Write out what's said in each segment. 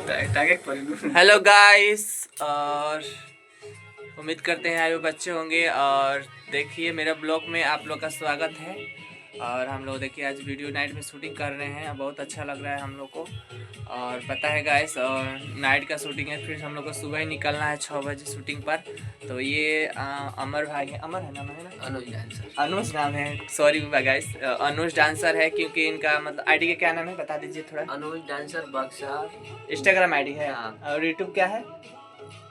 Hello guys, और उम्मीद करते हैं आयु बच्चे होंगे। और देखिए मेरा ब्लॉग में आप लोग का स्वागत है। और हम लोग देखिए आज वीडियो नाइट में शूटिंग कर रहे हैं, बहुत अच्छा लग रहा है हम लोग को। और पता है गाइस, और नाइट का शूटिंग है, फिर हम लोग को सुबह ही निकलना है 6 बजे शूटिंग पर। तो ये अमर भाई है, अमर है नाम है ना, अनुज नाम है, सॉरी गाइस, अनुज डांसर है। क्योंकि इनका मतलब आईडी का क्या नाम है बता दीजिए थोड़ा। अनुज डांसर बक्सर इंस्टाग्राम आईडी है। हाँ। और यूट्यूब क्या है?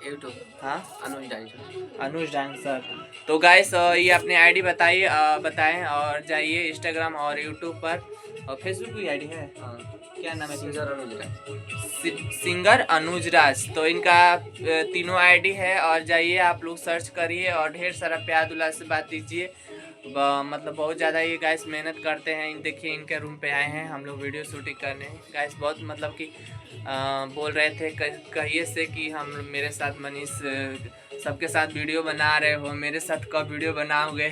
यूट्यूब हाँ, अनुज डांसर। तो गाइस ये अपनी आईडी बताइए, बताएं और जाइए इंस्टाग्राम और यूट्यूब पर। और फेसबुक की आईडी है, हाँ। क्या नाम है? सिंगर अनुज राज। सिंगर अनुज राज। तो इनका तीनों आईडी है, और जाइए आप लोग सर्च करिए और ढेर सारा प्यार दुलार से बात दीजिए। मतलब बहुत ज़्यादा ये गाइस मेहनत करते हैं। देखिए इनके रूम पे आए हैं हम लोग वीडियो शूटिंग करने। गाइस बहुत मतलब कि बोल रहे थे कहिए से कि हम मेरे साथ मनीष सबके साथ वीडियो बना रहे हो, मेरे साथ कब वीडियो बनाओगे?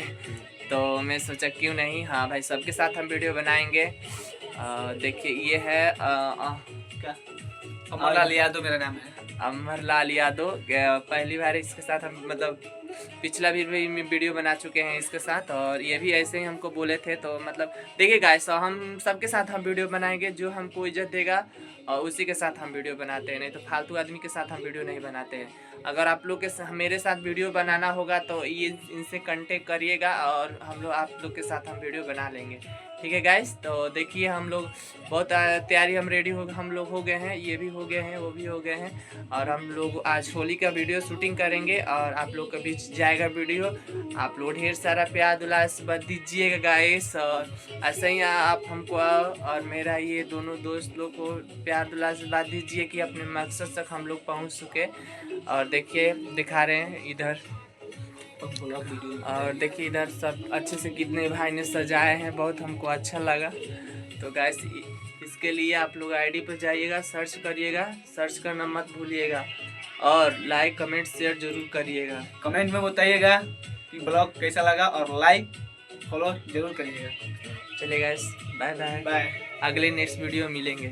तो मैं सोचा क्यों नहीं, हाँ भाई सबके साथ हम वीडियो बनाएंगे। देखिए ये है क्या, अमरलाल यादव मेरा नाम है। अमरलाल यादव। पहली बार इसके साथ हम मतलब पिछला भी वीडियो बना चुके हैं इसके साथ, और ये भी ऐसे ही हमको बोले थे। तो मतलब देखिए गाइस, हम सबके साथ हम वीडियो बनाएंगे, जो हमको इज्जत देगा और उसी के साथ हम वीडियो बनाते हैं, नहीं तो फालतू आदमी के साथ हम वीडियो नहीं बनाते हैं। अगर आप लोग के मेरे साथ वीडियो बनाना होगा तो ये इनसे कांटेक्ट करिएगा, और हम लोग आप लोग के साथ हम वीडियो बना लेंगे, ठीक है गाइस। तो देखिए हम लोग बहुत तैयारी हम रेडी हम लोग हो गए हैं, ये भी हो गए हैं, वो भी हो गए हैं। और हम लोग आज होली का वीडियो शूटिंग करेंगे, और आप लोग के बीच जाएगा वीडियो। आप लोग ढेर सारा प्यार दुलार से बत दीजिएगा गाइस, और ऐसे ही आप हमको और मेरा ये दोनों दोस्त लोग को प्यार दुलार से बात दीजिए कि अपने मकसद तक हम लोग पहुँच सके। और देखिए दिखा रहे हैं इधर, और देखिए इधर सब अच्छे से कितने भाई ने सजाए हैं, बहुत हमको अच्छा लगा। तो गाइस इसके लिए आप लोग आईडी पर जाइएगा, सर्च करिएगा, सर्च करना मत भूलिएगा, और लाइक कमेंट शेयर जरूर करिएगा। कमेंट में बताइएगा कि ब्लॉग कैसा लगा, और लाइक फॉलो जरूर करिएगा। चलिए गाइस, बाय बाय, बाय। अगले नेक्स्ट वीडियो मिलेंगे।